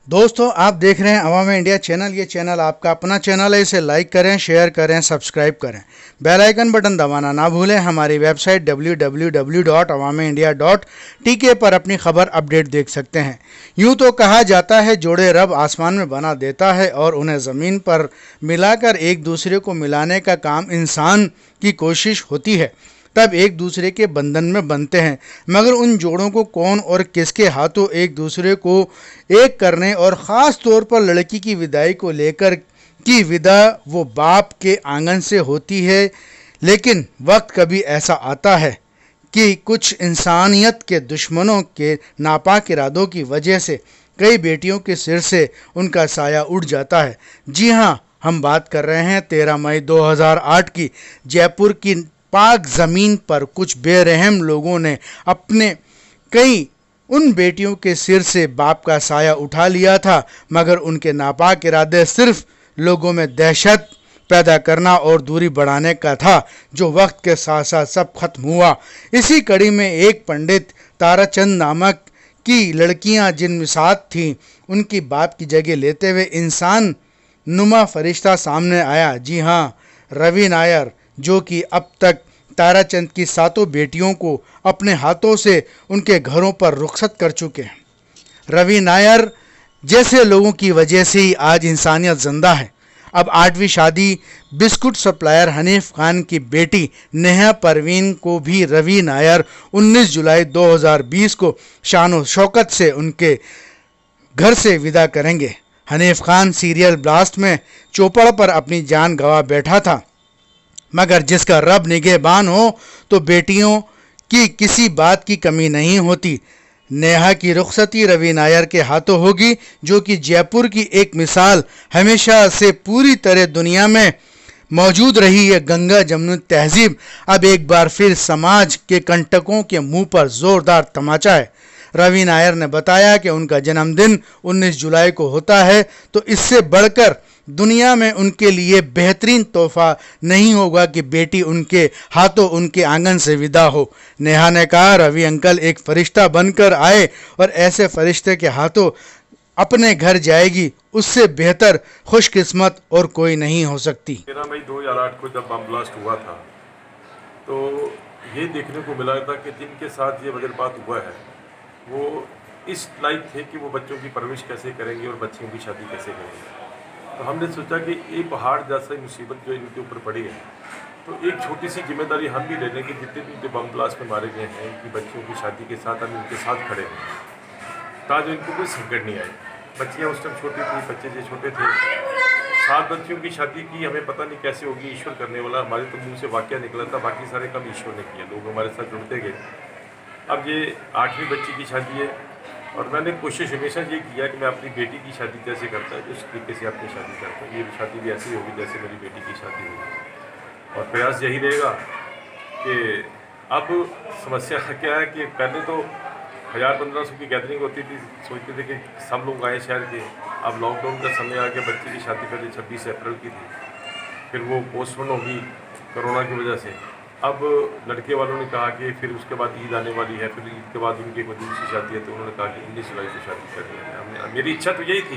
दोस्तों, आप देख रहे हैं अवाम इंडिया चैनल। ये चैनल आपका अपना चैनल है। इसे लाइक करें, शेयर करें, सब्सक्राइब करें, बेल आइकन बटन दबाना ना भूलें। हमारी वेबसाइट www.awamenindia.tk पर अपनी खबर अपडेट देख सकते हैं। यूँ तो कहा जाता है जोड़े रब आसमान में बना देता है और उन्हें ज़मीन पर मिलाकर एक दूसरे को मिलाने का काम इंसान की कोशिश होती है, तब एक दूसरे के बंधन में बनते हैं। मगर उन जोड़ों को कौन और किसके हाथों एक दूसरे को एक करने और ख़ास तौर पर लड़की की विदाई को लेकर की विदा वो बाप के आंगन से होती है। लेकिन वक्त कभी ऐसा आता है कि कुछ इंसानियत के दुश्मनों के नापाक इरादों की वजह से कई बेटियों के सिर से उनका साया उड़ जाता है। जी हाँ, हम बात कर रहे हैं 13 मई 2008 की। जयपुर की पाक ज़मीन पर कुछ बेरहम लोगों ने अपने कई उन बेटियों के सिर से बाप का साया उठा लिया था, मगर उनके नापाक इरादे सिर्फ लोगों में दहशत पैदा करना और दूरी बढ़ाने का था, जो वक्त के साथ साथ सब खत्म हुआ। इसी कड़ी में एक पंडित ताराचंद नामक की लड़कियां जिनमें साथ थीं, उनकी बाप की जगह लेते हुए इंसान नुमा फरिश्ता सामने आया। जी हाँ, रवि नायर, जो कि अब तक ताराचंद की 7 बेटियों को अपने हाथों से उनके घरों पर रुखसत कर चुके हैं। रवि नायर जैसे लोगों की वजह से ही आज इंसानियत जिंदा है। अब 8वीं शादी बिस्कुट सप्लायर हनीफ खान की बेटी नेहा परवीन को भी रवि नायर 19 जुलाई 2020 को शान और शौकत से उनके घर से विदा करेंगे। हनीफ खान सीरियल ब्लास्ट में चौपड़ पर अपनी जान गंवा बैठा था, मगर जिसका रब निगहबान हो तो बेटियों की किसी बात की कमी नहीं होती। नेहा की रुखसती रवि नायर के हाथों होगी, जो कि जयपुर की एक मिसाल हमेशा से पूरी तरह दुनिया में मौजूद रही है। गंगा जमुनी तहजीब अब एक बार फिर समाज के कंटकों के मुंह पर जोरदार तमाचा है। रवि नायर ने बताया कि उनका जन्मदिन 19 जुलाई को होता है, तो इससे बढ़कर दुनिया में उनके लिए बेहतरीन तोहफा नहीं होगा कि बेटी उनके हाथों उनके आंगन से विदा हो। नेहा ने कहा, रवि अंकल एक फरिश्ता बनकर आए और ऐसे फरिश्ते के हाथों अपने घर जाएगी, उससे बेहतर खुशकिस्मत और कोई नहीं हो सकती। 13 मई 2008 को जब बम ब्लास्ट हुआ था, तो ये देखने को मिला था कि जिनके साथ ये वज्रपात हुआ है वो इस लायक थे कि वो बच्चों की परवरिश कैसे करेंगे और बच्चियों की शादी कैसे करेंगे। तो हमने सोचा कि ये पहाड़ जैसा मुसीबत जो इनके ऊपर पड़ी है, तो एक छोटी सी जिम्मेदारी हम भी ले लें कि जितने भी जो बम ब्लास्ट में मारे गए हैं कि बच्चियों की शादी के साथ हम इनके साथ खड़े हैं, ताकि इनको कोई संकट नहीं आए। बच्चियाँ उस टाइम छोटी थी, बच्चे जो छोटे थे। 7 बच्चियों की शादी की, हमें पता नहीं कैसे होगी, ईश्वर करने वाला। हमारे तो मुंह से वाक्य निकला था, बाकी सारे काम ईश्वर ने किया, लोग हमारे साथ जुड़ते गए। अब ये 8वीं बच्ची की शादी है और मैंने कोशिश हमेशा ये किया कि मैं अपनी बेटी की शादी जैसे करता है उस तरीके से अपनी शादी करता हूँ। ये शादी भी ऐसी होगी जैसे मेरी बेटी की शादी होगी और प्रयास यही रहेगा कि अब समस्या क्या है कि पहले तो 1000-1500 की गैदरिंग होती थी, सोचते थे कि सब लोग आए शहर के। अब लॉकडाउन का समय आ गया, बच्ची की शादी पहले 26 अप्रैल की थी, फिर वो पोस्टपोन होगी कोरोना की वजह से। अब लड़के वालों ने कहा कि फिर उसके बाद ईद आने वाली है, फिर ईद के बाद उनकी कोई दूसरी शादी है, तो उन्होंने कहा कि 19 जुलाई को शादी करनी है। हमने मेरी इच्छा तो यही थी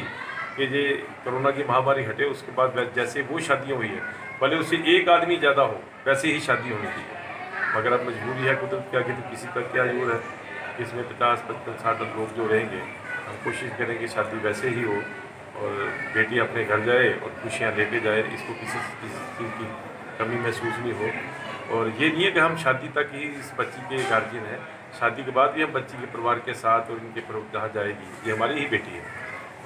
कि ये कोरोना की महामारी हटे, उसके बाद जैसे वो शादियाँ हुई है भले उससे एक आदमी ज़्यादा हो वैसे ही शादी होनी चाहिए। मगर अब मजबूरी है कुदरत क्या कि तो किसी का क्या जोर है, इसमें 50-55-60 लोग जो रहेंगे, हम कोशिश करेंगे शादी वैसे ही हो और बेटी अपने घर जाए और खुशियाँ लेके जाए, इसको किसी चीज़ की कमी महसूस नहीं हो। और ये नहीं है कि हम शादी तक ही इस बच्ची के गार्जियन हैं, शादी के बाद भी हम बच्ची के परिवार के साथ और इनके जहाँ जाएगी, ये हमारी ही बेटी है,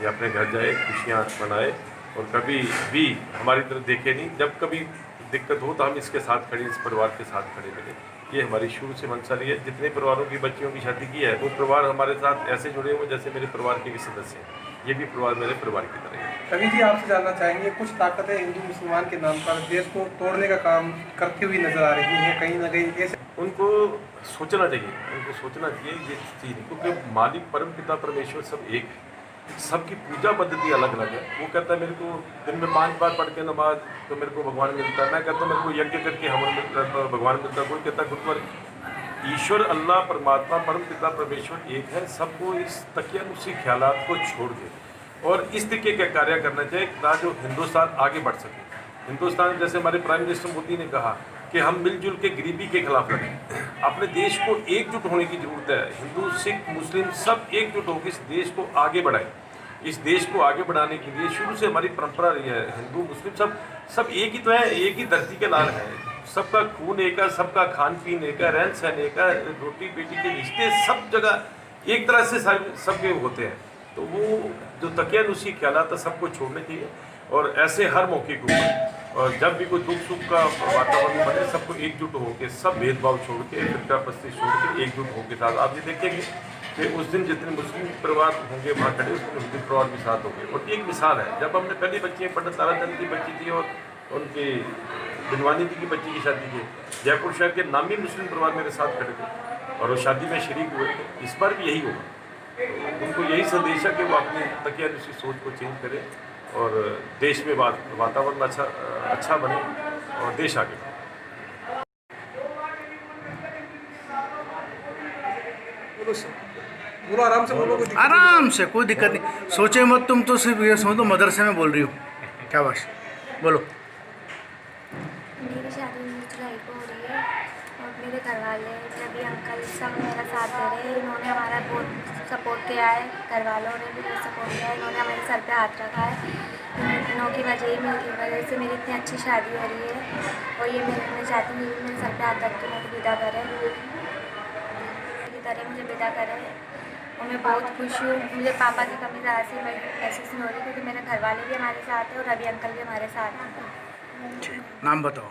ये अपने घर जाए, खुशियाँ मनाए और कभी भी हमारी तरफ देखे नहीं। जब कभी दिक्कत हो तो हम इसके साथ खड़े, इस परिवार के साथ खड़े मिले। ये हमारी शुरू से मंशा रही है। जितने परिवारों की बच्चियों की शादी की है वो परिवार हमारे साथ ऐसे जुड़े हुए जैसे मेरे परिवार के भी सदस्य हैं। ये भी परिवार मेरे परिवार की तरह है। रवि जी, आपसे जानना चाहेंगे, कुछ ताकतें हिंदू मुसलमान के नाम पर देश को तोड़ने का काम करती हुई नजर आ रही हैं, कहीं ना कहीं ऐसे उनको सोचना चाहिए, उनको सोचना चाहिए ये चीज़, क्योंकि मालिक परम पिता परमेश्वर सब एक है, सबकी पूजा पद्धति अलग अलग है। वो कहता है मेरे को दिन में 5 बार पढ़ के नमाज तो मेरे को भगवान मिलता है, मैं कहता हूँ मेरे को यज्ञ करके हवन मिलता है भगवान मिलता है। कोई कहता है गुरुद्वारा। ईश्वर अल्लाह परमात्मा परम पिता परमेश्वर एक है। सबको इस तकियानुसी ख्यालात को छोड़ के और इस तरीके का कार्य करना चाहिए ताकि जो हिंदुस्तान आगे बढ़ सके। हिंदुस्तान, जैसे हमारे प्राइम मिनिस्टर मोदी ने कहा कि हम मिलजुल के गरीबी के खिलाफ लड़ें। अपने देश को एकजुट होने की ज़रूरत है। हिंदू, सिख, मुस्लिम सब एकजुट होकर इस देश को आगे बढ़ाएं। इस देश को आगे बढ़ाने के लिए शुरू से हमारी परंपरा रही है। हिंदू मुस्लिम सब एक ही तो है, एक ही धरती के लाल है। सबका खून एक है, सबका खान पीन एक है, रहन सहन एक है, रोटी बेटी के रिश्ते सब जगह एक तरह से सबके होते हैं। तो वो जो तकियानुसी ख्यालात है सबको छोड़ने चाहिए और ऐसे हर मौके के ऊपर और जब भी कोई दुख सुख का वातावरण बने सबको एकजुट होकर, सब भेदभाव छोड़ के, फिरकापरस्ती छोड़ के एकजुट होकर साथ आप ये देखेंगे कि उस दिन जितने मुस्लिम परिवार होंगे वहाँ खड़े, उस दिन मुस्लिम परिवार भी साथ होंगे। और ये एक मिसाल है, जब हमने पहली बच्ची पंडित ताराचंद की बच्ची थी और उनकी दिलवानी दी की बच्ची की शादी की, जयपुर शहर के नामी मुस्लिम परिवार मेरे साथ खड़े थे और वो शादी में शरीक हुए थे। इस बार भी यही होगा। तो उनको यही संदेश है कि वो अपनी तकियानुसी सोच को चेंज करें और देश में वातावरण अच्छा बने और देश आगे बढ़े। बोलो आराम से बोलो, कोई दिक्कत आराम से, कोई दिक्कत नहीं। सोचे मत, तुम तो सिर्फ ये समझो मदरसे में बोल रही हो। क्या बात, बोलो। मेरी शादी 19 जुलाई को हो रही है और मेरे घर वाले, रवि अंकल सब मेरा साथ दे रहे हैं। इन्होंने हमारा बहुत सपोर्ट किया है, घर वालों ने भी बहुत सपोर्ट किया है। इन्होंने हमारे सर पे हाथ रखा है। इन्हों की वजह से मेरी इतनी अच्छी शादी हो रही है और ये मैं चाहती हूँ मेरे सर पे हाथ रख के मुझे विदा करें, की तरह मुझे विदा करें। और मैं बहुत खुश हूँ। मुझे पापा की कमी ज़रा सी महसूस नहीं हो रही क्योंकि मेरे घर वाले भी हमारे साथ हैं और रवि अंकल भी हमारे साथ हैं। नाम बताओ।